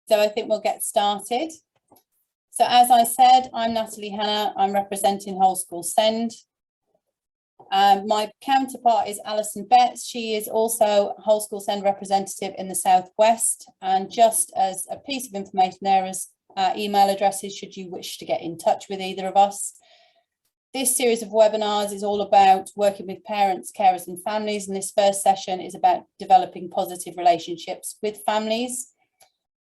So I think we'll get started. So as I said, I'm Natalie Hannah. I'm representing Whole School Send. My counterpart is Alison Betts. She is also Whole School Send representative in the Southwest. And just as a piece of information, there is email addresses should you wish to get in touch with either of us. This series of webinars is all about working with parents, carers and families, and this first session is about developing positive relationships with families.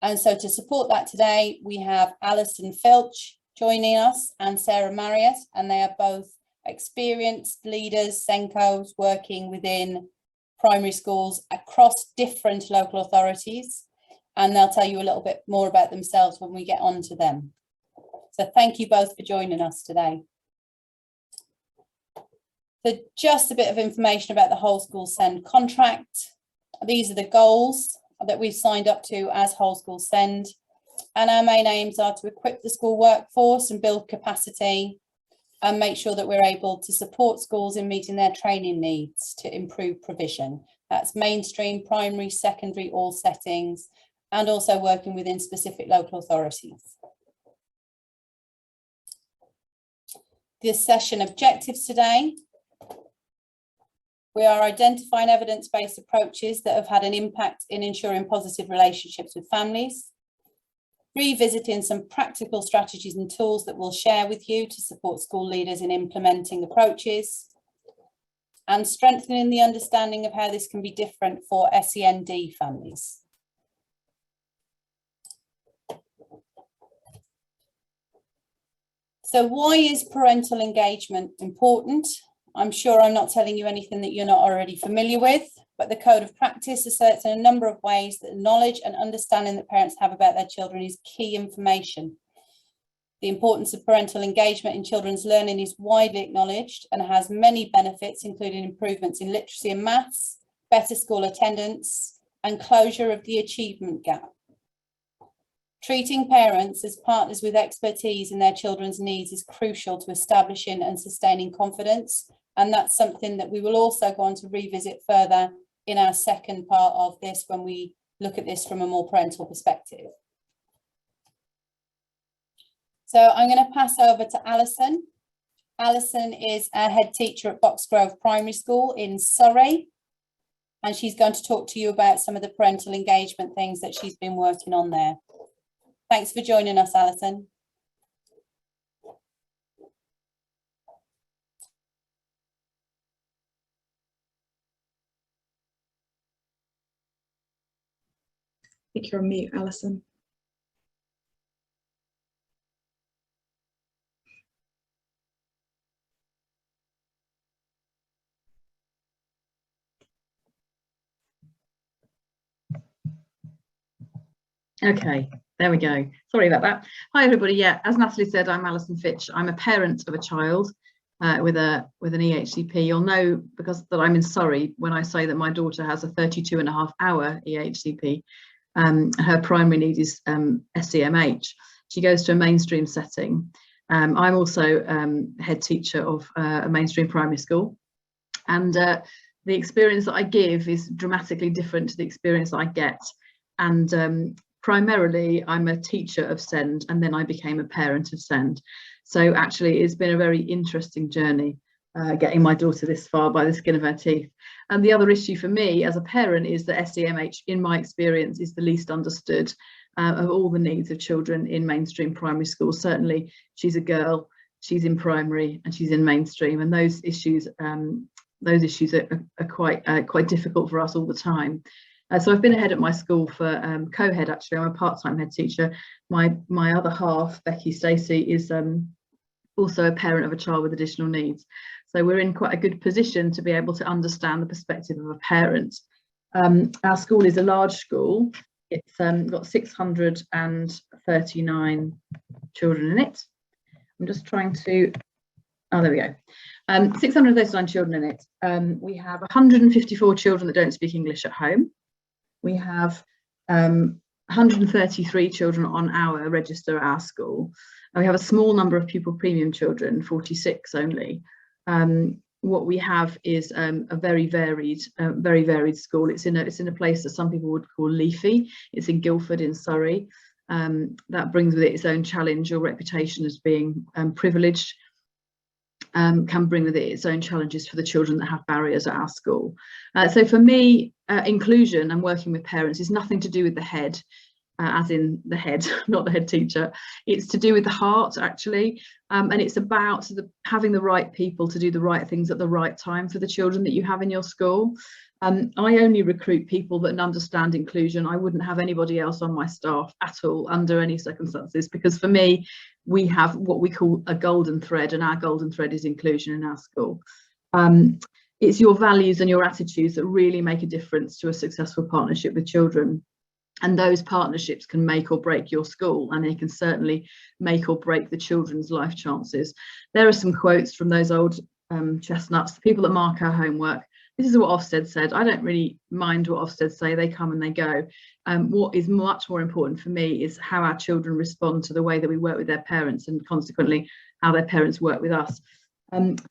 And so to support that today, we have Alison Fletcher joining us and Sarah Marriott, and they are both experienced leaders, Sencos, working within primary schools across different local authorities, and they'll tell you a little bit more about themselves when we get on to them. So thank you both for joining us today. So just a bit of information about the Whole School Send contract. These are the goals that we've signed up to as Whole School Send. And our main aims are to equip the school workforce and build capacity and make sure that we're able to support schools in meeting their training needs to improve provision. That's mainstream, primary, secondary, all settings, and also working within specific local authorities. This session objectives today. We are identifying evidence-based approaches that have had an impact in ensuring positive relationships with families, revisiting some practical strategies and tools that we'll share with you to support school leaders in implementing approaches, and strengthening the understanding of how this can be different for SEND families. So why is parental engagement important? I'm sure I'm not telling you anything that you're not already familiar with, but the Code of Practice asserts in a number of ways that the knowledge and understanding that parents have about their children is key information. The importance of parental engagement in children's learning is widely acknowledged and has many benefits, including improvements in literacy and maths, better school attendance, and closure of the achievement gap. Treating parents as partners with expertise in their children's needs is crucial to establishing and sustaining confidence. And that's something that we will also go on to revisit further in our second part of this when we look at this from a more parental perspective. So I'm going to pass over to Alison. Alison is a head teacher at Boxgrove Primary School in Surrey. And she's going to talk to you about some of the parental engagement things that she's been working on there. Thanks for joining us, Alison. I think you're on mute, Alison. Okay, there we go. Sorry about that. Hi everybody. Yeah, as Natalie said, I'm Alison Fletcher. I'm a parent of a child with an EHCP. You'll know because that I'm in Surrey when I say that my daughter has a 32.5-hour EHCP. Her primary need is SEMH. She goes to a mainstream setting. I'm also head teacher of a mainstream primary school, and the experience that I give is dramatically different to the experience I get. And primarily, I'm a teacher of SEND, and then I became a parent of SEND. So actually, it's been a very interesting journey getting my daughter this far by the skin of her teeth. And the other issue for me as a parent is that SEMH, in my experience, is the least understood of all the needs of children in mainstream primary schools. Certainly, she's a girl, she's in primary, and she's in mainstream, and those issues are quite difficult for us all the time. So I've been a head at my school for co-head. Actually, I'm a part-time head teacher. My other half, Becky Stacey, is also a parent of a child with additional needs. So we're in quite a good position to be able to understand the perspective of a parent. Our school is a large school. It's got 639 children in it. I'm just trying to, oh, there we go. 639 children in it. We have 154 children that don't speak English at home. We have 133 children on our register at our school. And we have a small number of pupil premium children, 46 only. What we have is a very varied school. It's in a place that some people would call leafy. It's in Guildford in Surrey. that brings with it its own challenge. Your reputation as being privileged can bring with it its own challenges for the children that have barriers at our school. So for me, inclusion and working with parents is nothing to do with the head, as in the head, not the head teacher. It's to do with the heart, actually, and it's about having the right people to do the right things at the right time for the children that you have in your school. I only recruit people that understand inclusion. I wouldn't have anybody else on my staff at all under any circumstances, because for me, we have what we call a golden thread, and our golden thread is inclusion in our school. It's your values and your attitudes that really make a difference to a successful partnership with children. And those partnerships can make or break your school, and they can certainly make or break the children's life chances. There are some quotes from those old chestnuts, the people that mark our homework. This is what Ofsted said. I don't really mind what Ofsted say, they come and they go. What is much more important for me is how our children respond to the way that we work with their parents, and consequently how their parents work with us.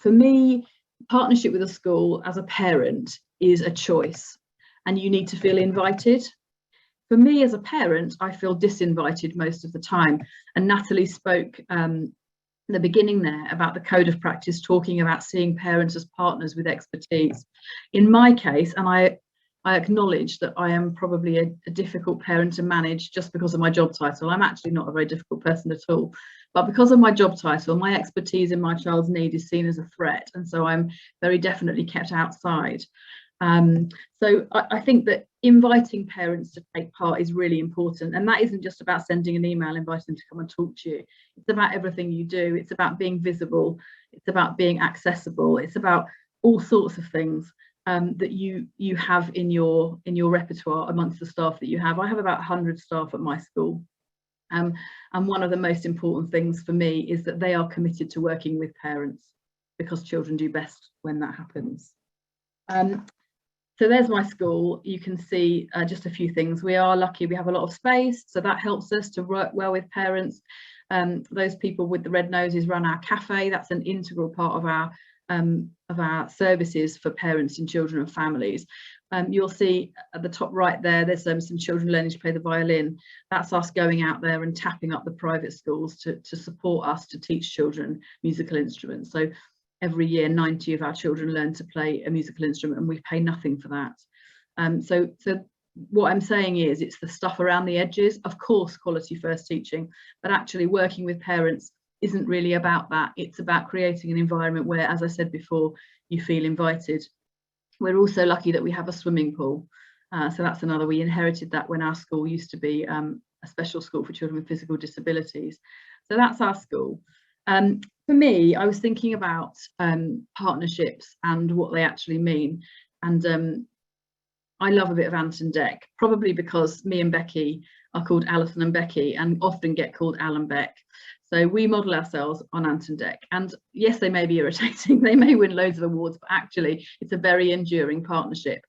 For me, partnership with a school as a parent is a choice, and you need to feel invited. For me as a parent, I feel disinvited most of the time. And Natalie spoke in the beginning there about the code of practice, talking about seeing parents as partners with expertise. In my case, and I acknowledge that I am probably a difficult parent to manage just because of my job title. I'm actually not a very difficult person at all. But because of my job title, my expertise in my child's need is seen as a threat. And so I'm very definitely kept outside. So I think that inviting parents to take part is really important, and that isn't just about sending an email inviting them to come and talk to you. It's about everything you do. It's about being visible, it's about being accessible, it's about all sorts of things that you have in your repertoire amongst the staff that you have. I have about 100 staff at my school, and one of the most important things for me is that they are committed to working with parents, because children do best when that happens. So there's my school. You can see just a few things. We are lucky, we have a lot of space, so that helps us to work well with parents. Those people with the red noses run our cafe. That's an integral part of our services for parents and children and families. You'll see at the top right there's some children learning to play the violin. That's us going out there and tapping up the private schools to support us to teach children musical instruments. So every year 90 of our children learn to play a musical instrument, and we pay nothing for that. So what I'm saying is, it's the stuff around the edges. Of course, quality first teaching, but actually working with parents isn't really about that. It's about creating an environment where, as I said before, you feel invited. We're also lucky that we have a swimming pool. So that's another, we inherited that when our school used to be a special school for children with physical disabilities. So that's our school. For me, I was thinking about partnerships and what they actually mean. And I love a bit of Ant and Dec, probably because me and Becky are called Alison and Becky and often get called Al and Beck. So we model ourselves on Ant and Dec. And yes, they may be irritating, they may win loads of awards, but actually it's a very enduring partnership.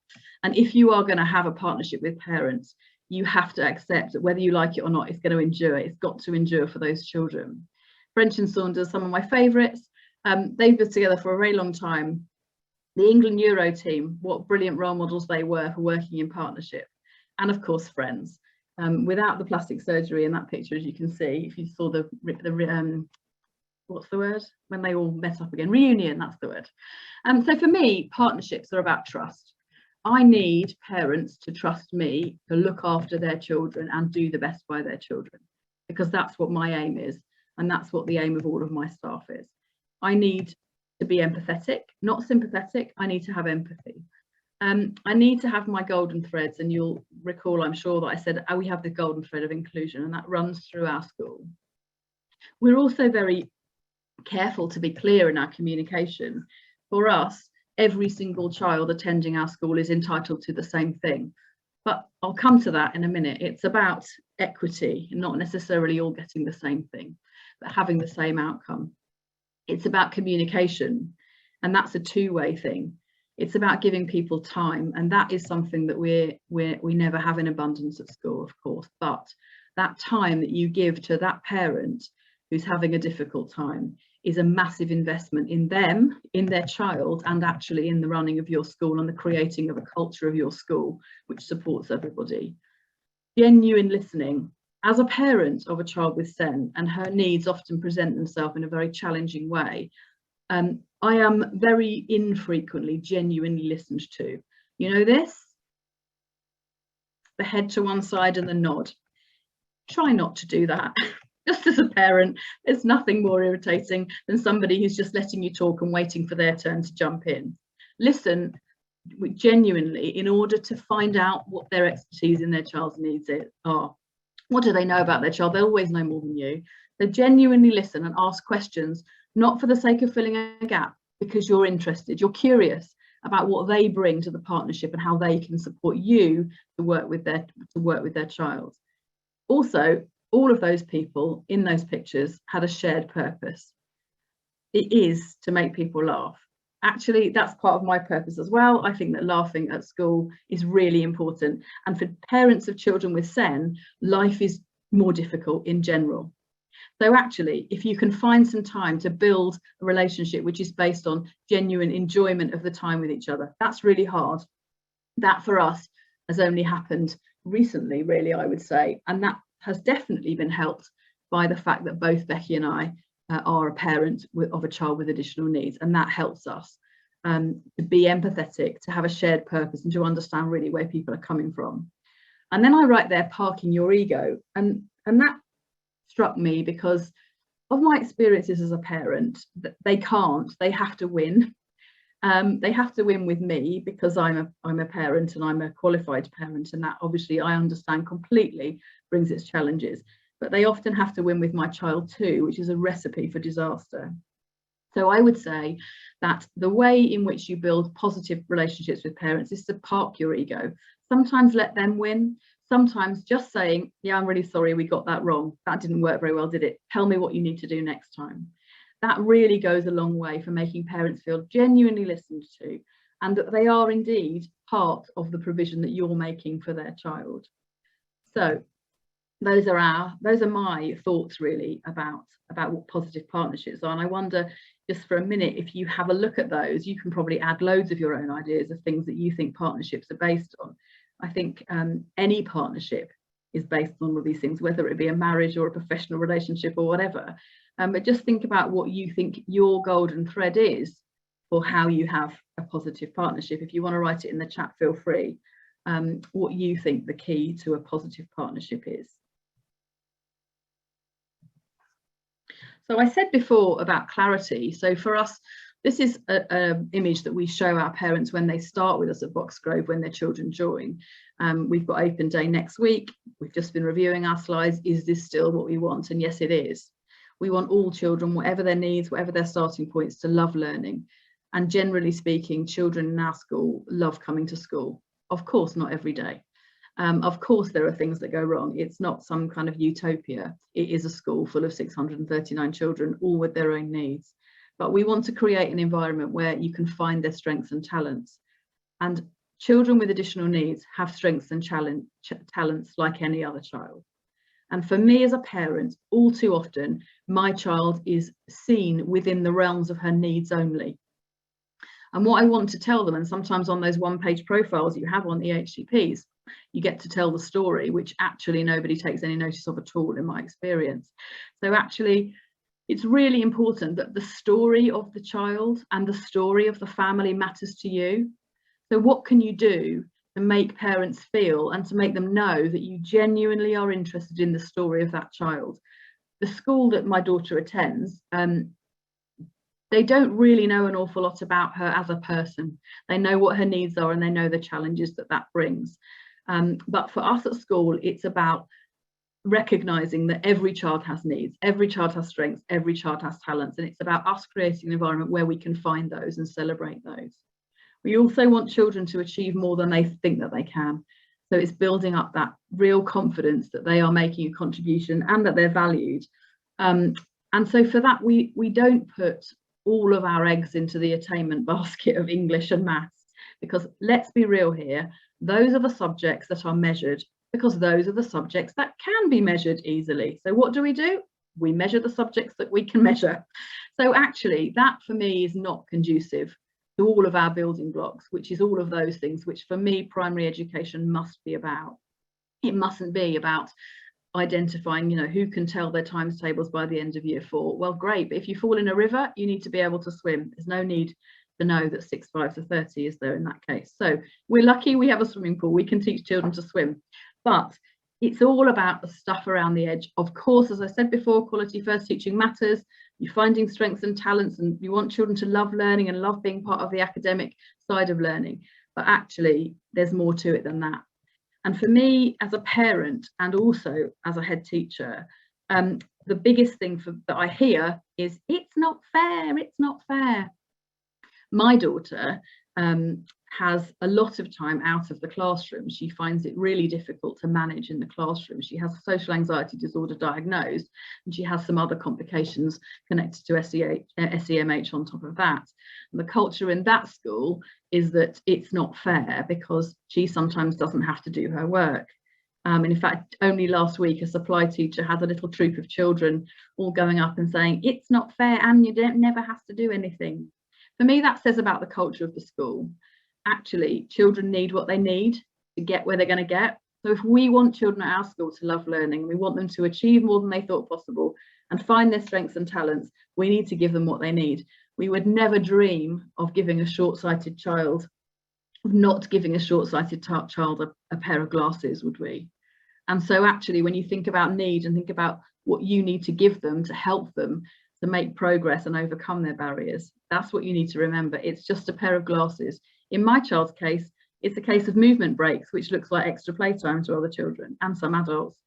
And if you are going to have a partnership with parents, you have to accept that whether you like it or not, it's going to endure. It's got to endure for those children. French and Saunders, some of my favourites. They've been together for a very long time. The England Euro team, what brilliant role models they were for working in partnership. And of course, Friends. Without the plastic surgery in that picture, as you can see, if you saw the what's the word? When they all met up again, reunion, that's the word. So for me, partnerships are about trust. I need parents to trust me to look after their children and do the best by their children, because that's what my aim is. And that's what the aim of all of my staff is. I need to be empathetic, not sympathetic. I need to have empathy. I need to have my golden threads, and you'll recall, I'm sure, that I said we have the golden thread of inclusion, and that runs through our school. We're also very careful to be clear in our communication. For us, every single child attending our school is entitled to the same thing. But I'll come to that in a minute. It's about equity, not necessarily all getting the same thing, but having the same outcome. It's about communication, and that's a two-way thing. It's about giving people time, and that is something that we never have in abundance at school, of course, but that time that you give to that parent who's having a difficult time is a massive investment in them, in their child, and actually in the running of your school and the creating of a culture of your school which supports everybody. Genuine listening as a parent of a child with SEN, and her needs often present themselves in a very challenging way, I am very infrequently genuinely listened to. You know this? The head to one side and the nod. Try not to do that. Just as a parent, there's nothing more irritating than somebody who's just letting you talk and waiting for their turn to jump in. Listen genuinely in order to find out what their expertise in their child's needs are. What do they know about their child? They'll always know more than you. So genuinely listen and ask questions, not for the sake of filling a gap, because you're interested, you're curious about what they bring to the partnership and how they can support you to work with their child. Also, all of those people in those pictures had a shared purpose. It is to make people laugh. Actually, that's part of my purpose as well. I think that laughing at school is really important. And for parents of children with SEN, life is more difficult in general. So actually, if you can find some time to build a relationship which is based on genuine enjoyment of the time with each other, that's really hard. That for us has only happened recently, really, I would say. And that has definitely been helped by the fact that both Becky and I are a parent of a child with additional needs, and that helps us to be empathetic, to have a shared purpose, and to understand really where people are coming from. And then I write there, parking your ego, and that struck me because of my experiences as a parent. They have to win. They have to win with me because I'm a parent and I'm a qualified parent, and that obviously I understand completely brings its challenges. But they often have to win with my child too, which is a recipe for disaster. So I would say that the way in which you build positive relationships with parents is to park your ego. Sometimes let them win. Sometimes just saying, yeah, I'm really sorry, we got that wrong. That didn't work very well, did it? Tell me what you need to do next time. That really goes a long way for making parents feel genuinely listened to, and that they are indeed part of the provision that you're making for their child. So those are my thoughts really about what positive partnerships are. And I wonder, just for a minute, if you have a look at those, you can probably add loads of your own ideas of things that you think partnerships are based on. I think any partnership is based on all of these things, whether it be a marriage or a professional relationship or whatever. But just think about what you think your golden thread is for how you have a positive partnership. If you want to write it in the chat, feel free. What you think the key to a positive partnership is. So I said before about clarity. So for us, this is an image that we show our parents when they start with us at Boxgrove, when their children join. We've got open day next week. We've just been reviewing our slides. Is this still what we want? And yes, it is. We want all children, whatever their needs, whatever their starting points, to love learning. And generally speaking, children in our school love coming to school. Of course, not every day. Of course, there are things that go wrong. It's not some kind of utopia. It is a school full of 639 children, all with their own needs. But we want to create an environment where you can find their strengths and talents. And children with additional needs have strengths and talents like any other child. And for me as a parent, all too often, my child is seen within the realms of her needs only. And what I want to tell them, and sometimes on those one-page profiles you have on EHCPs, you get to tell the story, which actually nobody takes any notice of at all in my experience. So actually, it's really important that the story of the child and the story of the family matters to you. So what can you do to make parents feel and to make them know that you genuinely are interested in the story of that child? The school that my daughter attends, they don't really know an awful lot about her as a person. They know what her needs are and they know the challenges that brings. But for us at school, it's about recognizing that every child has needs, every child has strengths, every child has talents, and it's about us creating an environment where we can find those and celebrate those. We also want children to achieve more than they think that they can. So it's building up that real confidence that they are making a contribution and that they're valued. And so for that, we don't put all of our eggs into the attainment basket of English and maths, because let's be real here, those are the subjects that are measured, because those are the subjects that can be measured easily. So what do? We measure the subjects that we can measure. So actually, that for me is not conducive to all of our building blocks, which is all of those things which for me primary education must be about. It mustn't be about identifying, you know, who can tell their times tables by the end of year 4. Well, great, but if you fall in a river, you need to be able to swim. There's no need to know that 6 5 to 30 is there in that case. So we're lucky we have a swimming pool. We can teach children to swim, but it's all about the stuff around the edge. Of course, as I said before, quality first teaching matters. You're finding strengths and talents, and you want children to love learning and love being part of the academic side of learning, but actually there's more to it than that. And for me as a parent and also as a head teacher, the biggest thing that I hear is, it's not fair, it's not fair. My daughter has a lot of time out of the classroom. She finds it really difficult to manage in the classroom. She has a social anxiety disorder diagnosed, and she has some other complications connected to SEMH on top of that. And the culture in that school is that it's not fair because she sometimes doesn't have to do her work. In fact, only last week, a supply teacher had a little troop of children all going up and saying, it's not fair, and you never have to do anything. For me, that says about the culture of the school. Actually, children need what they need to get where they're going to get. So if we want children at our school to love learning, and we want them to achieve more than they thought possible and find their strengths and talents, we need to give them what they need. We would never dream of giving a short-sighted child, of not giving a short-sighted child a pair of glasses, would we? And so actually, when you think about need and think about what you need to give them to help them to make progress and overcome their barriers, that's what you need to remember. It's just a pair of glasses. In my child's case, it's a case of movement breaks, which looks like extra playtime to other children and some adults.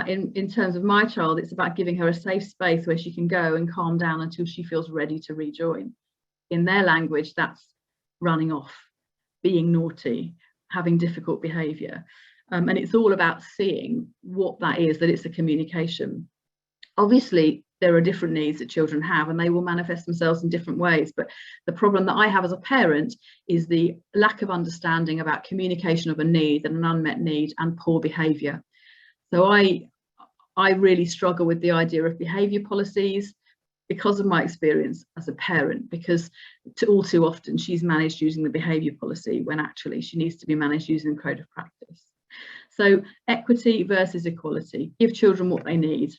In terms of my child, it's about giving her a safe space where she can go and calm down until she feels ready to rejoin. In their language, that's running off, being naughty, having difficult behaviour. And it's all about seeing what that is, that it's a communication. Obviously, there are different needs that children have, and they will manifest themselves in different ways. But the problem that I have as a parent is the lack of understanding about communication of a need and an unmet need and poor behaviour. So I really struggle with the idea of behaviour policies because of my experience as a parent, because all too often she's managed using the behaviour policy when actually she needs to be managed using the code of practice. So equity versus equality, give children what they need.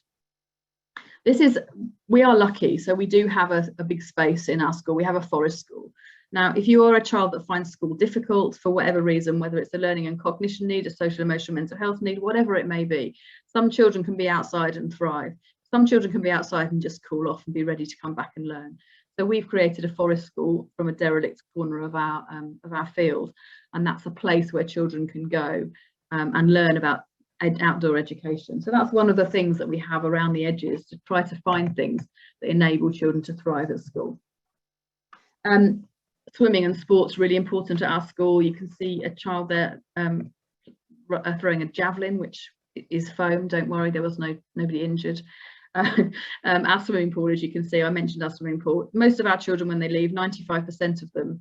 We are lucky, so we do have a big space in our school. We have a forest school. Now, if you are a child that finds school difficult for whatever reason, whether it's a learning and cognition need, a social, emotional, mental health need, whatever it may be, some children can be outside and thrive. Some children can be outside and just cool off and be ready to come back and learn. So we've created a forest school from a derelict corner of our field, and that's a place where children can go and learn about outdoor education. So that's one of the things that we have around the edges, to try to find things that enable children to thrive at school. Swimming and sports really important at our school. You can see a child there throwing a javelin, which is foam. Don't worry, there was nobody injured. Our swimming pool, as you can see, I mentioned our swimming pool. Most of our children, when they leave, 95% of them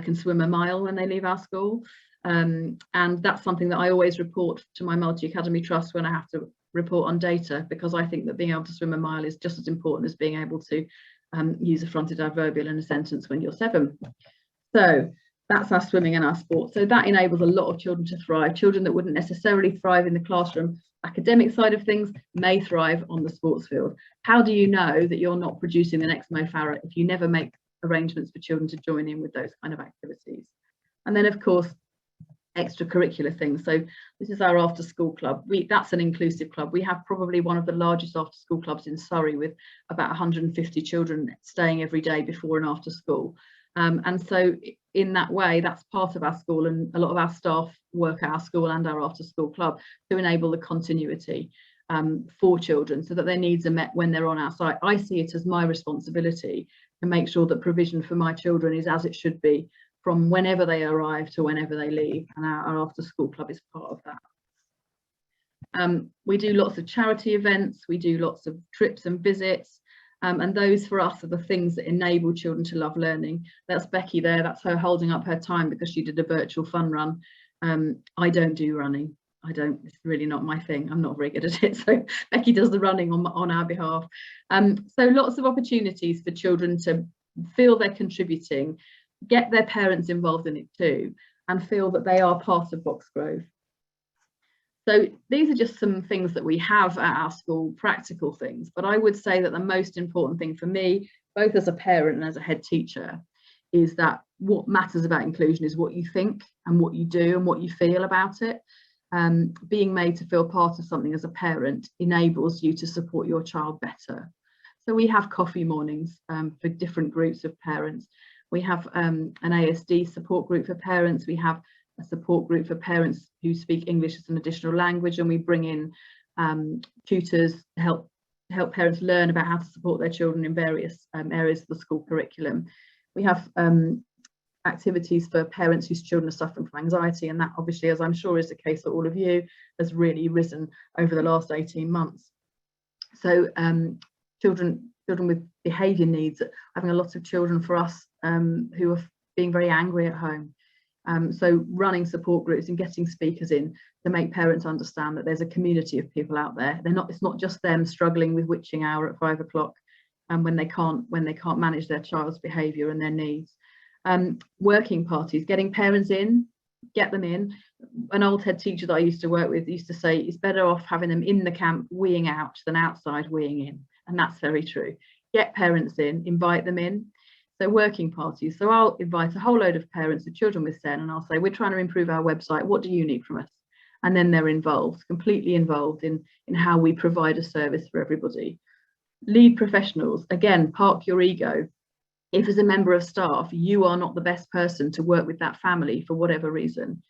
can swim a mile when they leave our school. And that's something that I always report to my multi-academy trust when I have to report on data, because I think that being able to swim a mile is just as important as being able to use a fronted adverbial in a sentence when you're 7. So that's our swimming and our sport. So that enables a lot of children to thrive. Children that wouldn't necessarily thrive in the classroom academic side of things may thrive on the sports field. How do you know that you're not producing the next Mo Farah if you never make arrangements for children to join in with those kind of activities? And then, of course, extracurricular things. So this is our after school club. That's an inclusive club. We have probably one of the largest after school clubs in Surrey, with about 150 children staying every day before and after school. And so in that way, that's part of our school, and a lot of our staff work at our school and our after school club to enable the continuity for children, so that their needs are met when they're on our site. I see it as my responsibility to make sure that provision for my children is as it should be, from whenever they arrive to whenever they leave, and our after school club is part of that. We do lots of charity events, we do lots of trips and visits, and those for us are the things that enable children to love learning. That's Becky there, that's her holding up her time because she did a virtual fun run. I don't do running. It's really not my thing. I'm not very good at it. So Becky does the running on our behalf. So lots of opportunities for children to feel they're contributing, get their parents involved in it too, and feel that they are part of Boxgrove. So these are just some things that we have at our school, practical things. But I would say that the most important thing for me, both as a parent and as a head teacher, is that what matters about inclusion is what you think and what you do and what you feel about it. Being made to feel part of something as a parent enables you to support your child better. So we have coffee mornings for different groups of parents. We have an ASD support group for parents. We have a support group for parents who speak English as an additional language, and we bring in tutors to help parents learn about how to support their children in various areas of the school curriculum. We have activities for parents whose children are suffering from anxiety, and that obviously, as I'm sure is the case for all of you, has really risen over the last 18 months. So children with behaviour needs, having a lot of children for us who are being very angry at home. So running support groups and getting speakers in to make parents understand that there's a community of people out there. It's not just them struggling with witching hour at 5 o'clock and when they can't manage their child's behaviour and their needs. Working parties, getting parents in, get them in. An old head teacher that I used to work with used to say it's better off having them in the camp weeing out than outside weeing in, and that's very true. Get parents in, invite them in. So working parties. So I'll invite a whole load of parents with children with SEN and I'll say, we're trying to improve our website. What do you need from us? And then they're involved, completely involved in how we provide a service for everybody. Lead professionals, again, park your ego. If as a member of staff, you are not the best person to work with that family for whatever reason,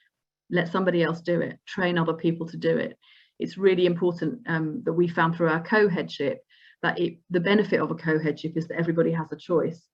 let somebody else do it. Train other people to do it. It's really important that we found through our co-headship that the benefit of a co-headship is that everybody has a choice.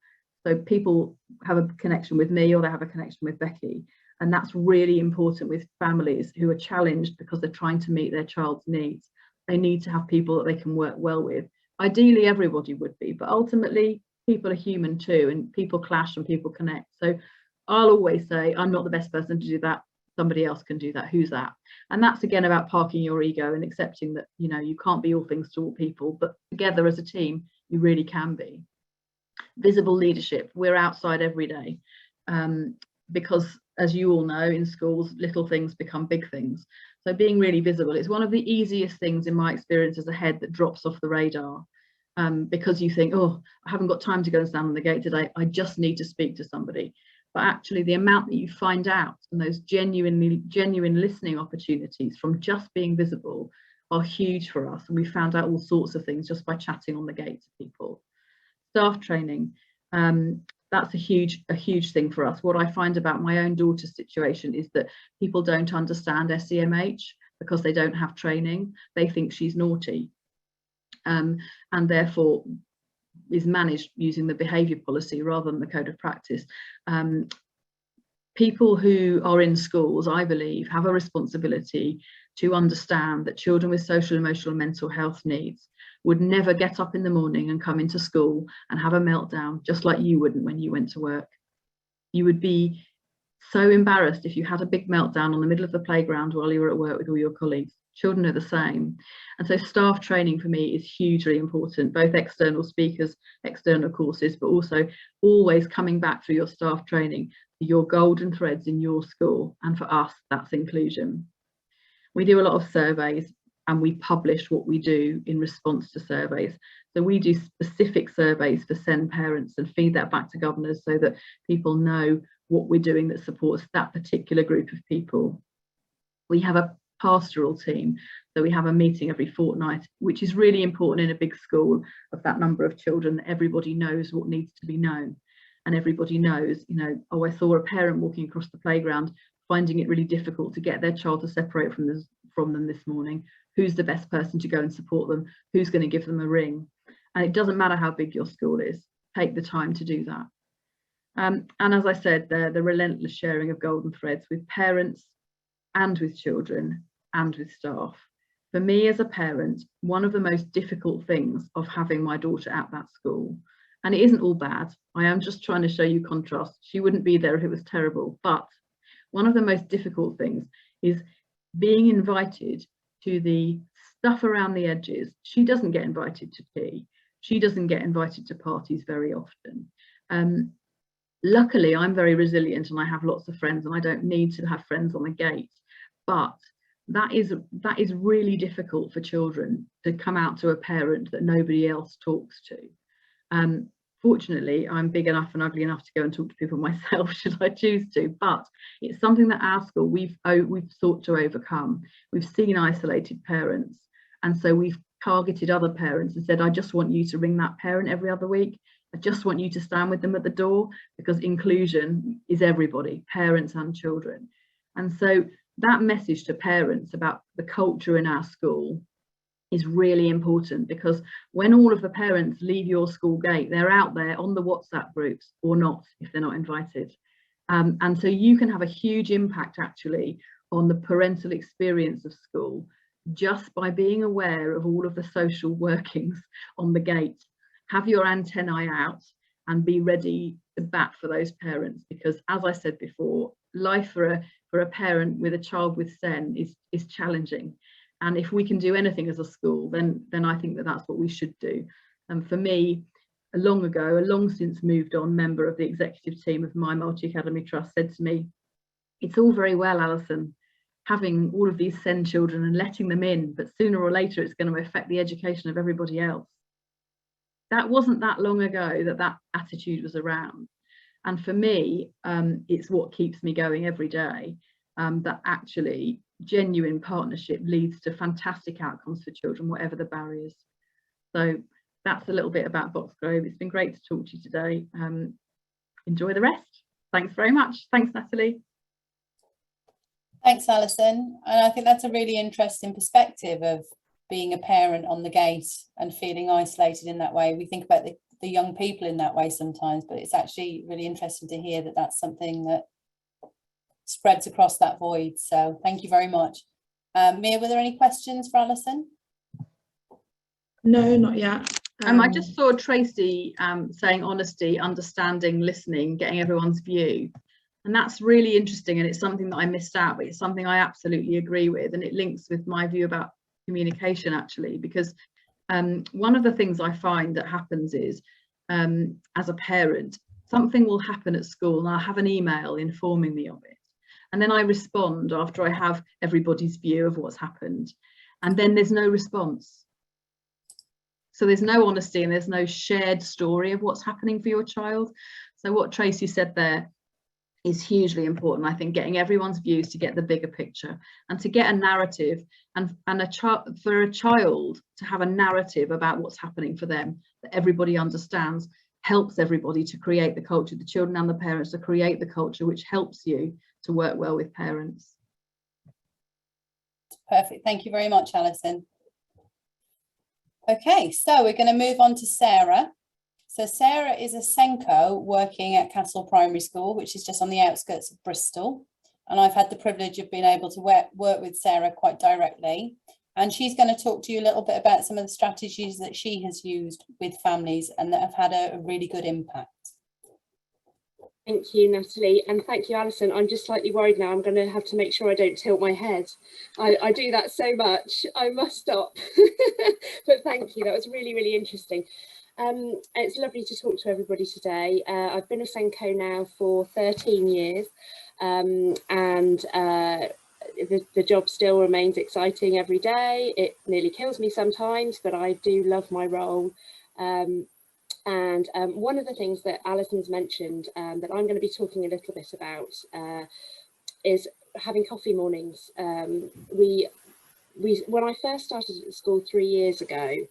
So people have a connection with me or they have a connection with Becky. And that's really important with families who are challenged because they're trying to meet their child's needs. They need to have people that they can work well with. Ideally, everybody would be, but ultimately people are human too, and people clash and people connect. So I'll always say, I'm not the best person to do that. Somebody else can do that. Who's that? And that's again about parking your ego and accepting that, you know, you can't be all things to all people, but together as a team, you really can be. Visible leadership. We're outside every day because, as you all know, in schools, little things become big things. So being really visible is one of the easiest things in my experience as a head that drops off the radar because you think, oh, I haven't got time to go and stand on the gate today. I just need to speak to somebody. But actually the amount that you find out and those genuine listening opportunities from just being visible are huge for us. And we found out all sorts of things just by chatting on the gate to people. Staff training, that's a huge thing for us. What I find about my own daughter's situation is that people don't understand SEMH because they don't have training. They think she's naughty and therefore is managed using the behaviour policy rather than the code of practice. People who are in schools, I believe, have a responsibility to understand that children with social, emotional and mental health needs would never get up in the morning and come into school and have a meltdown, just like you wouldn't when you went to work. You would be so embarrassed if you had a big meltdown on the middle of the playground while you were at work with all your colleagues. Children are the same. And so staff training for me is hugely important, both external speakers, external courses, but also always coming back through your staff training, your golden threads in your school. And for us, that's inclusion. We do a lot of surveys and we publish what we do in response to surveys. So we do specific surveys for SEN parents and feed that back to governors so that people know what we're doing that supports that particular group of people. We have a pastoral team, so we have a meeting every fortnight, which is really important in a big school of that number of children, that everybody knows what needs to be known. And everybody knows, you know, oh, I saw a parent walking across the playground finding it really difficult to get their child to separate from them this morning. Who's the best person to go and support them? Who's going to give them a ring? And it doesn't matter how big your school is, take the time to do that. And as I said, the relentless sharing of golden threads with parents and with children and with staff. For me as a parent, one of the most difficult things of having my daughter at that school, and it isn't all bad, I am just trying to show you contrast. She wouldn't be there if it was terrible, but one of the most difficult things is being invited to the stuff around the edges. She doesn't get invited to tea. She doesn't get invited to parties very often. Luckily, I'm very resilient and I have lots of friends and I don't need to have friends on the gate. But that is really difficult for children to come out to a parent that nobody else talks to. Fortunately, I'm big enough and ugly enough to go and talk to people myself should I choose to, but it's something that our school we've sought to overcome. We've seen isolated parents, and so we've targeted other parents and said, I just want you to ring that parent every other week. I just want you to stand with them at the door, because inclusion is everybody, parents and children. And so that message to parents about the culture in our school is really important, because when all of the parents leave your school gate, they're out there on the WhatsApp groups, or not if they're not invited. And so you can have a huge impact actually on the parental experience of school just by being aware of all of the social workings on the gate. Have your antennae out and be ready to bat for those parents, because as I said before, life for a parent with a child with SEN is challenging. And if we can do anything as a school, then I think that that's what we should do. And for me, a long since moved on member of the executive team of my multi-academy trust said to me, it's all very well, Alison, having all of these SEN children and letting them in, but sooner or later it's going to affect the education of everybody else. That wasn't that long ago that attitude was around. And for me, it's what keeps me going every day, that actually genuine partnership leads to fantastic outcomes for children, whatever the barriers. So that's a little bit about Boxgrove. It's been great to talk to you today. Enjoy the rest. Thanks very much. Thanks, Natalie. Thanks, Alison. And I think that's a really interesting perspective of being a parent on the gate and feeling isolated in that way. We think about the young people in that way sometimes, but it's actually really interesting to hear that that's something that spreads across that void. So thank you very much. Mia, were there any questions for Alison? No, not yet. I just saw Tracy saying honesty, understanding, listening, getting everyone's view. And that's really interesting, and it's something that I missed out, but it's something I absolutely agree with, and it links with my view about communication actually, because one of the things I find that happens is as a parent, something will happen at school and I'll have an email informing me of it, and then I respond after I have everybody's view of what's happened, and then there's no response. So there's no honesty and there's no shared story of what's happening for your child. So what Tracy said there is hugely important. I think getting everyone's views to get the bigger picture and to get a narrative, and for a child to have a narrative about what's happening for them that everybody understands, helps everybody to create the culture, the children and the parents to create the culture, which helps you to work well with parents. Perfect. Thank you very much, Alison. Okay, so we're going to move on to Sarah. So Sarah is a Senko working at Castle Primary School, which is just on the outskirts of Bristol. And I've had the privilege of being able to work with Sarah quite directly. And she's going to talk to you a little bit about some of the strategies that she has used with families and that have had a really good impact. Thank you, Natalie, and thank you, Alison. I'm just slightly worried now. I'm going to have to make sure I don't tilt my head. I do that so much. I must stop. But thank you. That was really, really interesting. It's lovely to talk to everybody today. I've been a Fanco now for 13 years, and the job still remains exciting every day. It nearly kills me sometimes, but I do love my role. And one of the things that Alison's mentioned that I'm going to be talking a little bit about is having coffee mornings. When I first started at school 3 years ago,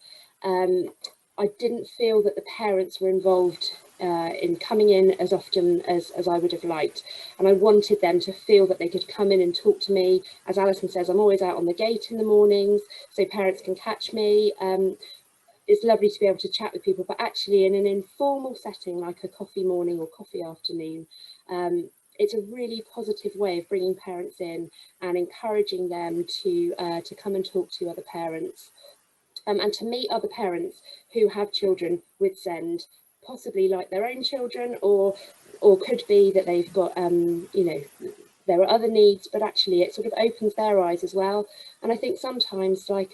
I didn't feel that the parents were involved in coming in as often as I would have liked. And I wanted them to feel that they could come in and talk to me. As Alison says, I'm always out on the gate in the mornings, so parents can catch me. It's lovely to be able to chat with people, but actually in an informal setting like a coffee morning or coffee afternoon, it's a really positive way of bringing parents in and encouraging them to come and talk to other parents. And to meet other parents who have children with SEND, possibly like their own children, or could be that they've got there are other needs, but actually it sort of opens their eyes as well. And I think sometimes, like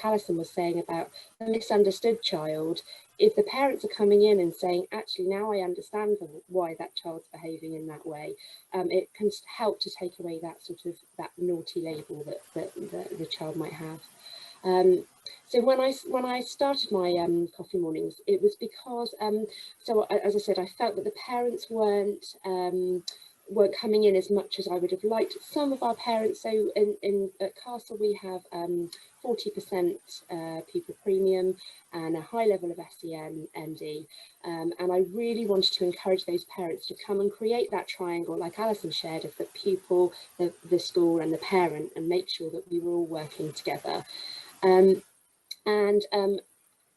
Alison was saying about the misunderstood child, if the parents are coming in and saying, actually, now I understand why that child's behaving in that way, it can help to take away that sort of that naughty label that the child might have. So when I started my coffee mornings, it was because, so as I said, I felt that the parents weren't coming in as much as I would have liked. Some of our parents, so at Castle we have 40% pupil premium and a high level of SEN ND, and I really wanted to encourage those parents to come and create that triangle like Alison shared of the pupil, the school and the parent, and make sure that we were all working together.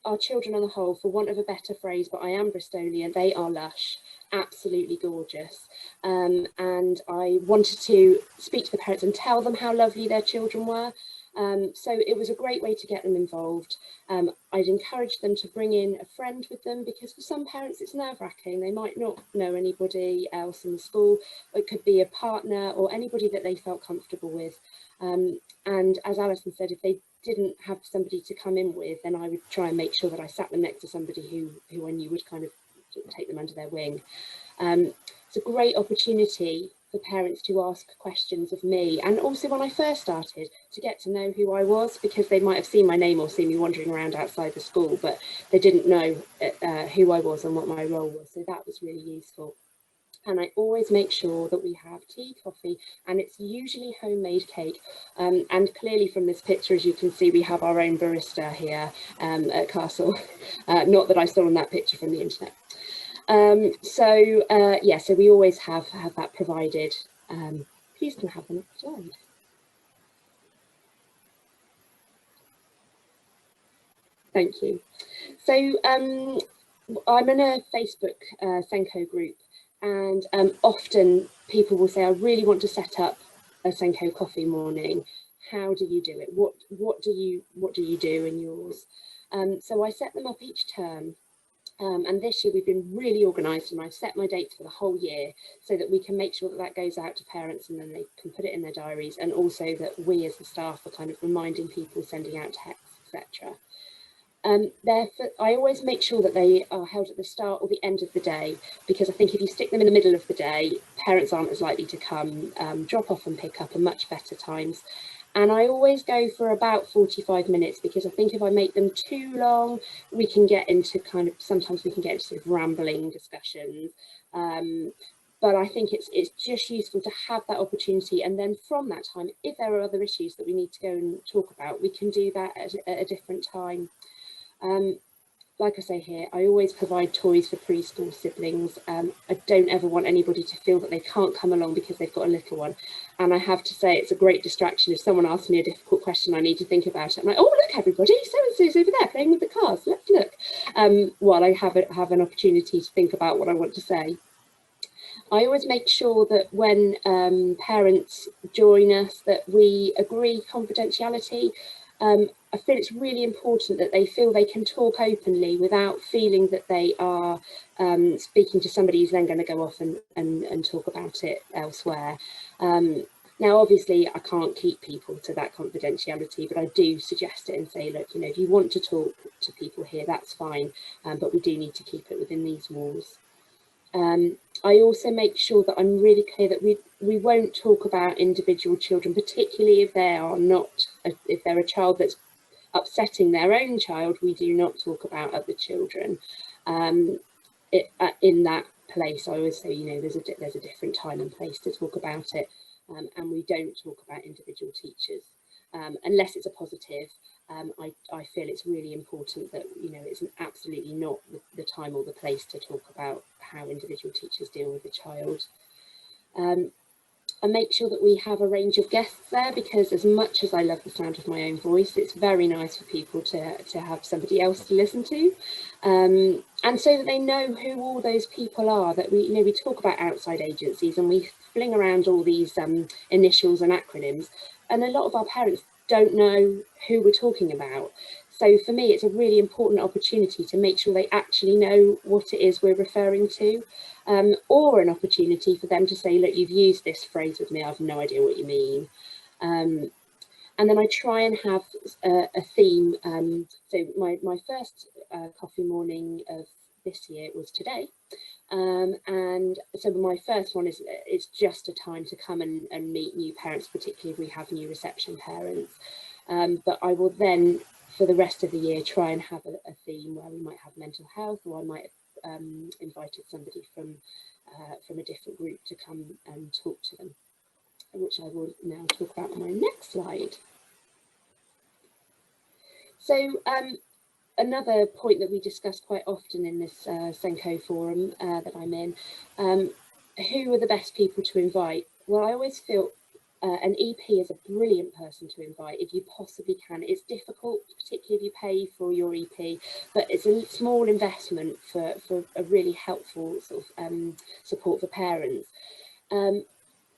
Our children on the whole, for want of a better phrase, but I am Bristolian, they are lush, absolutely gorgeous. And I wanted to speak to the parents and tell them how lovely their children were. So it was a great way to get them involved. I'd encourage them to bring in a friend with them, because for some parents it's nerve-wracking. They might not know anybody else in the school. It could be a partner or anybody that they felt comfortable with. And as Alison said, if they didn't have somebody to come in with, then I would try and make sure that I sat them next to somebody who I knew would kind of take them under their wing. It's a great opportunity for parents to ask questions of me, and also when I first started, to get to know who I was, because they might have seen my name or seen me wandering around outside the school, but they didn't know who I was and what my role was, so that was really useful. And I always make sure that we have tea, coffee, and it's usually homemade cake. And clearly from this picture, as you can see, we have our own barista here at Castle. Not that I saw on that picture from the internet. Yeah, so we always have that provided. Please can have the next slide. Thank you. So I'm in a Facebook Fanco group, and often people will say, I really want to set up a Fanco coffee morning. How do you do it? What do you do in yours? So I set them up each term. And this year we've been really organised, and I've set my dates for the whole year so that we can make sure that that goes out to parents and then they can put it in their diaries, and also that we as the staff are kind of reminding people, sending out texts, etc. I always make sure that they are held at the start or the end of the day, because I think if you stick them in the middle of the day, parents aren't as likely to come. Drop off and pick up are much better times. And I always go for about 45 minutes, because I think if I make them too long, we can get into sometimes we can get into sort of rambling discussions. But I think it's just useful to have that opportunity. And then from that time, if there are other issues that we need to go and talk about, we can do that at a different time. Like I say here, I always provide toys for preschool siblings. I don't ever want anybody to feel that they can't come along because they've got a little one. And I have to say, it's a great distraction. If someone asks me a difficult question, I need to think about it. I'm like, oh, look, everybody, so-and-so's over there playing with the cars. Let's look. While I have an opportunity to think about what I want to say. I always make sure that when parents join us, that we agree confidentiality. I feel it's really important that they feel they can talk openly without feeling that they are speaking to somebody who's then going to go off and talk about it elsewhere. Now, obviously, I can't keep people to that confidentiality, but I do suggest it and say, look, you know, if you want to talk to people here, that's fine, but we do need to keep it within these walls. I also make sure that I'm really clear that we won't talk about individual children, particularly if they are not, if they're a child that's upsetting their own child. We do not talk about other children in that place. I always say, you know, there's a different time and place to talk about it, and we don't talk about individual teachers unless it's a positive. I feel it's really important that, you know, it's absolutely not the time or the place to talk about how individual teachers deal with a child. I make sure that we have a range of guests there, because as much as I love the sound of my own voice, it's very nice for people to have somebody else to listen to, and so that they know who all those people are. That we talk about outside agencies and we fling around all these initials and acronyms, and a lot of our parents don't know who we're talking about. So for me, it's a really important opportunity to make sure they actually know what it is we're referring to, or an opportunity for them to say, look, you've used this phrase with me, I have no idea what you mean. And then I try and have a theme. So my first coffee morning of this year was today. And so my first one is, it's just a time to come and meet new parents, particularly if we have new reception parents. But I will then, for the rest of the year, try and have a theme where we might have mental health, or I might have invited somebody from a different group to come and talk to them, which I will now talk about on my next slide. So another point that we discuss quite often in this Fanco forum that I'm in, who are the best people to invite? Well, I always feel an EP is a brilliant person to invite if you possibly can. It's difficult, particularly if you pay for your EP, but it's a small investment for a really helpful sort of support for parents.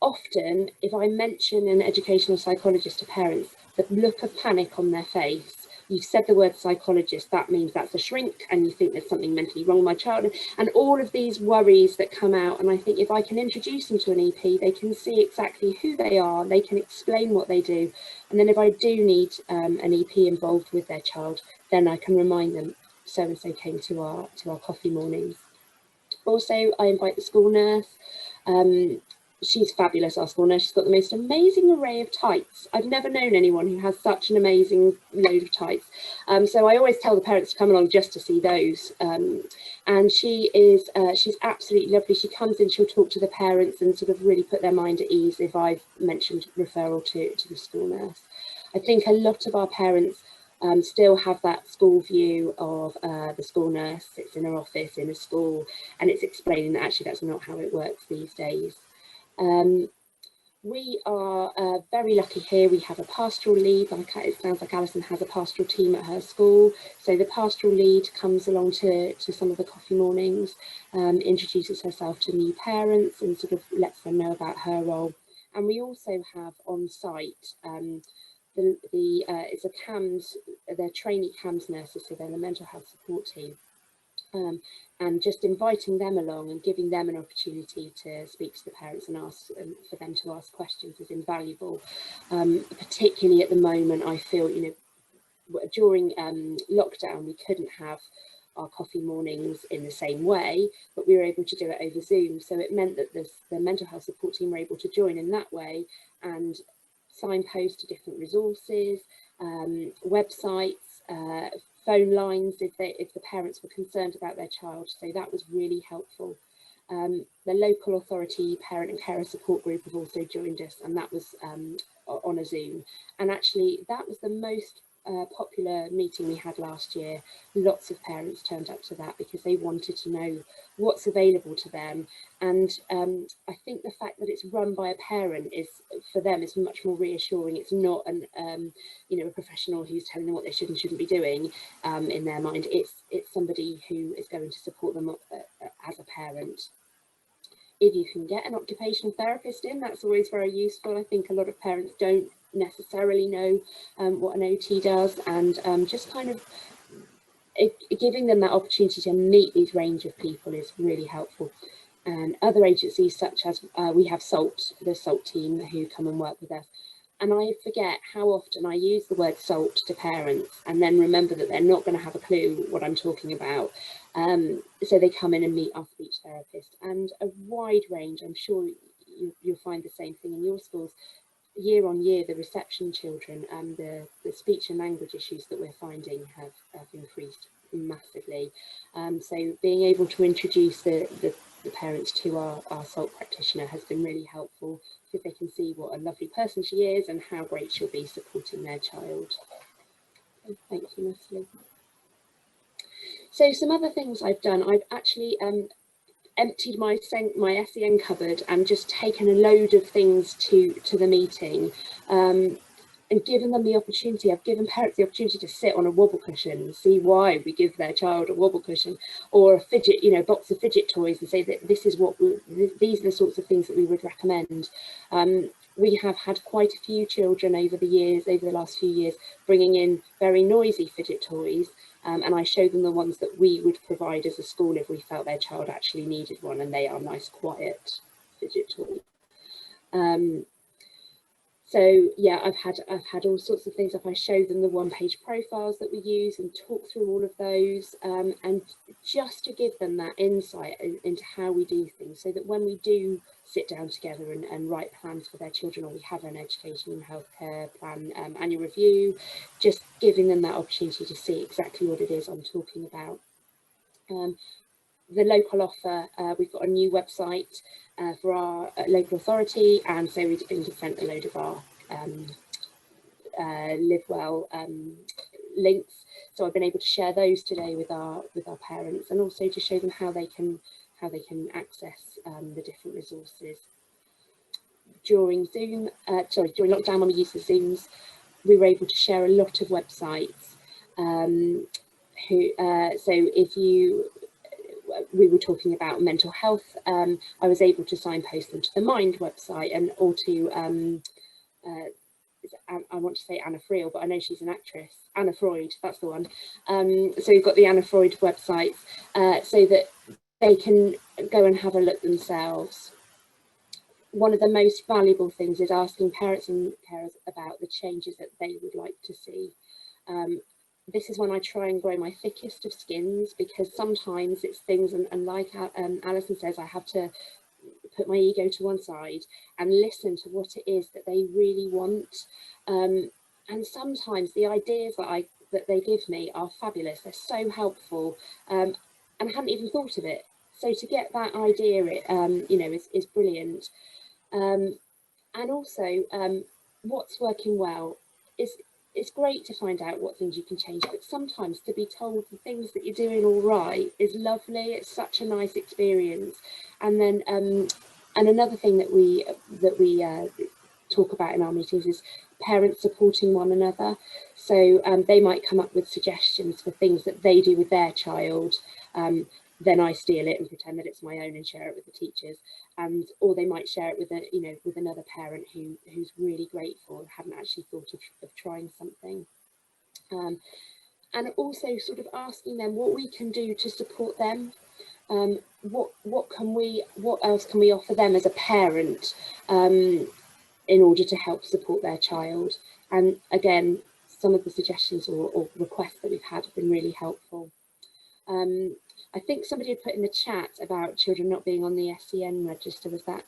Often, if I mention an educational psychologist to parents, the look of panic on their face, you've said the word psychologist, that means that's a shrink and you think there's something mentally wrong with my child, and all of these worries that come out. And I think if I can introduce them to an EP, they can see exactly who they are, they can explain what they do, and then if I do need an EP involved with their child, then I can remind them so and so came to our coffee mornings. Also, I invite the school nurse. She's fabulous, our school nurse. She's got the most amazing array of tights. I've never known anyone who has such an amazing load of tights. So I always tell the parents to come along just to see those. And she is, she's absolutely lovely. She comes in, she'll talk to the parents and sort of really put their mind at ease if I've mentioned referral to the school nurse. I think a lot of our parents still have that school view of the school nurse sits in her office in a school, and it's explaining that actually that's not how it works these days. We are very lucky here. We have a pastoral lead. It sounds like Alison has a pastoral team at her school. So the pastoral lead comes along to some of the coffee mornings, introduces herself to new parents and sort of lets them know about her role. And we also have on site it's a CAMS, they're trainee CAMS nurses, so they're the mental health support team. And just inviting them along and giving them an opportunity to speak to the parents and ask for them to ask questions is invaluable. Particularly at the moment, I feel, you know, during lockdown, we couldn't have our coffee mornings in the same way, but we were able to do it over Zoom. So it meant that the mental health support team were able to join in that way and signpost to different resources, websites, phone lines if the parents were concerned about their child. So that was really helpful. The local authority parent and carer support group have also joined us, and that was on a Zoom. And actually that was the most popular meeting we had last year. Lots of parents turned up to that because they wanted to know what's available to them. And I think the fact that it's run by a parent is, for them, is much more reassuring. It's not an you know, a professional who's telling them what they should and shouldn't be doing in their mind. It's somebody who is going to support them as a parent. If you can get an occupational therapist in, that's always very useful. I think a lot of parents don't necessarily know what an OT does, and just kind of giving them that opportunity to meet these range of people is really helpful. And other agencies such as we have SALT, the SALT team, who come and work with us. And I forget how often I use the word SALT to parents and then remember that they're not going to have a clue what I'm talking about. So they come in and meet our speech therapist, and a wide range. I'm sure you'll find the same thing in your schools. Year on year, the reception children and the speech and language issues that we're finding have increased massively. So being able to introduce the parents to our SALT practitioner has been really helpful, because they can see what a lovely person she is and how great she'll be supporting their child. So thank you, Natalie. So some other things I've done, I've actually emptied my SEN cupboard and just taken a load of things to the meeting, and given them the opportunity. I've given parents the opportunity to sit on a wobble cushion and see why we give their child a wobble cushion, or a fidget, you know, box of fidget toys, and say that this is what these are the sorts of things that we would recommend. we have had quite a few children over the last few years, bringing in very noisy fidget toys, and I show them the ones that we would provide as a school if we felt their child actually needed one, and they are nice, quiet fidget toys. So yeah, I've had all sorts of things. If I show them the one-page profiles that we use and talk through all of those, and just to give them that insight into how we do things, so that when we do sit down together and write plans for their children, or we have an education and healthcare plan annual review, just giving them that opportunity to see exactly what it is I'm talking about. The local offer, we've got a new website for our local authority, and so we've been sent a load of our Live Well links. So I've been able to share those today with our parents, and also to show them how they can access the different resources. During during lockdown, when we used the Zooms, we were able to share a lot of websites. So if we were talking about mental health, I was able to signpost them to the Mind website, and or to I want to say Anna Friel, but I know she's an actress, Anna Freud, that's the one. So we've got the Anna Freud websites, so that they can go and have a look themselves. One of the most valuable things is asking parents and carers about the changes that they would like to see. This is when I try and grow my thickest of skins, because sometimes it's things, and like Alison says, I have to put my ego to one side and listen to what it is that they really want. And sometimes the ideas that they give me are fabulous. They're so helpful, and I hadn't even thought of it. So to get that idea, you know, is brilliant. And also, what's working well is. It's great to find out what things you can change, but sometimes to be told the things that you're doing all right is lovely. It's such a nice experience. And then, and another thing that we talk about in our meetings is parents supporting one another. So they might come up with suggestions for things that they do with their child. Then I steal it and pretend that it's my own and share it with the teachers, or they might share it with with another parent who's really grateful and hadn't actually thought of trying something. And also sort of asking them what we can do to support them. What else can we offer them as a parent in order to help support their child? And again, some of the suggestions or requests that we've had have been really helpful. I think somebody had put in the chat about children not being on the SEN register. Was that?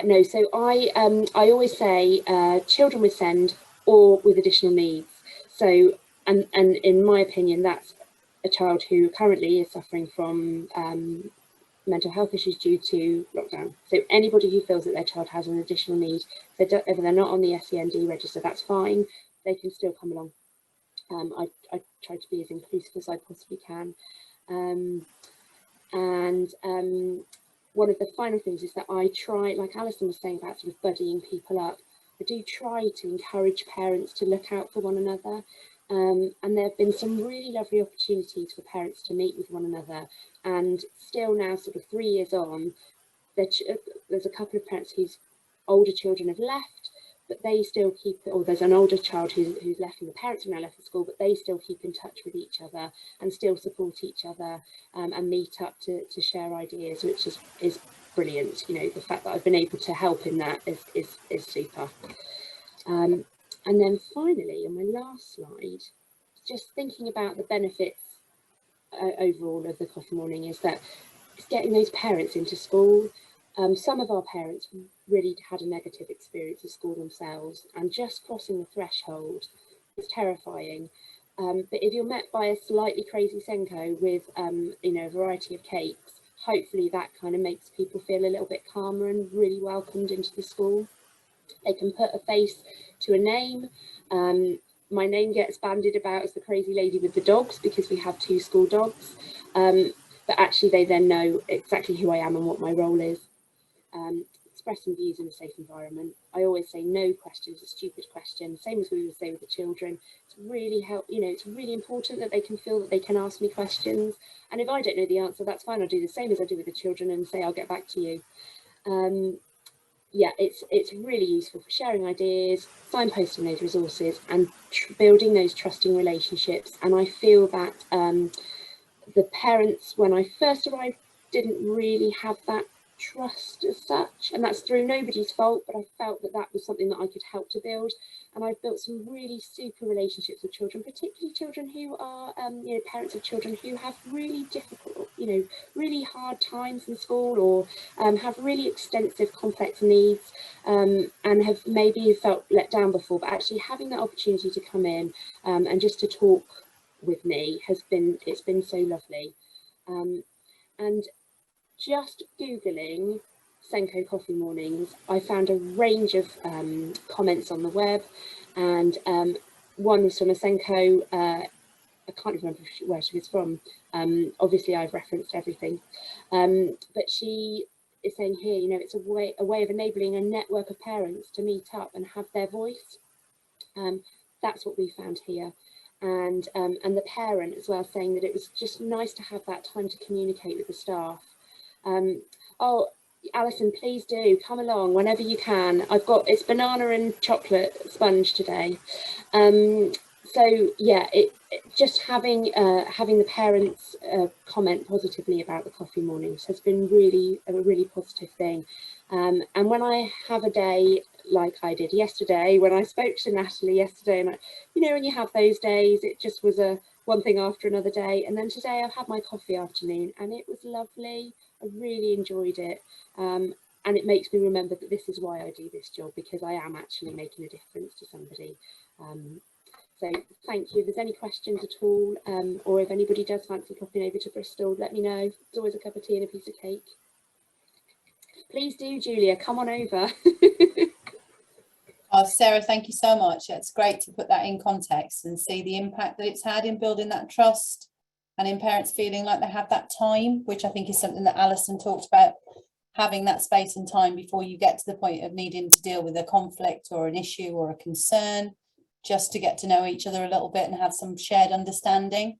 No. So I always say children with SEND or with additional needs. So and in my opinion, that's a child who currently is suffering from mental health issues due to lockdown. So anybody who feels that their child has an additional need, if they're not on the SEND register, that's fine. They can still come along. I try to be as inclusive as I possibly can. One of the final things is that I try, like Alison was saying about sort of buddying people up, I do try to encourage parents to look out for one another. And there have been some really lovely opportunities for parents to meet with one another. And still now, sort of 3 years on, there's a couple of parents whose older children have left, but they still keep, or there's an older child who's left and the parents have now left the school, but they still keep in touch with each other and still support each other, and meet up to share ideas, which is brilliant. You know, the fact that I've been able to help in that is super. And then finally, on my last slide, just thinking about the benefits overall of the coffee morning, is that it's getting those parents into school. Some of our parents really had a negative experience of school themselves, and just crossing the threshold is terrifying. But if you're met by a slightly crazy Fanco with you know, a variety of cakes, hopefully that kind of makes people feel a little bit calmer and really welcomed into the school. They can put a face to a name. My name gets bandied about as the crazy lady with the dogs because we have 2 school dogs, but actually they then know exactly who I am and what my role is. Expressing views in a safe environment. I always say no questions, a stupid question, same as we would say with the children. It's really it's really important that they can feel that they can ask me questions, and if I don't know the answer, that's fine. I'll do the same as I do with the children and say I'll get back to you. yeah, it's really useful for sharing ideas, signposting those resources, and building those trusting relationships. And I feel that the parents, when I first arrived, didn't really have that trust as such, and that's through nobody's fault, but I felt that that was something that I could help to build. And I've built some really super relationships with children, particularly children who are you know, parents of children who have really difficult, you know, really hard times in school, or have really extensive complex needs, and have maybe felt let down before, but actually having that opportunity to come in and just to talk with me has been, it's been so lovely. And just Googling Fanco coffee mornings, I found a range of comments on the web, and one was from a Fanco, I can't remember where she was from. Obviously I've referenced everything, but she is saying here, you know, it's a way of enabling a network of parents to meet up and have their voice. That's what we found here. And the parent as well, saying that it was just nice to have that time to communicate with the staff. Oh, Alison, please do come along whenever you can. I've got, it's banana and chocolate sponge today. So yeah, just having the parents comment positively about the coffee mornings has been really a really positive thing. And when I have a day like I did yesterday, when I spoke to Natalie yesterday, and you know, when you have those days, it just was a one thing after another day. And then today I've had my coffee afternoon, and it was lovely. I really enjoyed it. And it makes me remember that this is why I do this job, because I am actually making a difference to somebody. So thank you. If there's any questions at all, or if anybody does fancy popping over to Bristol, let me know. It's always a cup of tea and a piece of cake. Please do, Julia, come on over. Oh, Sarah, thank you so much. It's great to put that in context and see the impact that it's had in building that trust and in parents feeling like they have that time, which I think is something that Alison talked about, having that space and time before you get to the point of needing to deal with a conflict or an issue or a concern, just to get to know each other a little bit and have some shared understanding.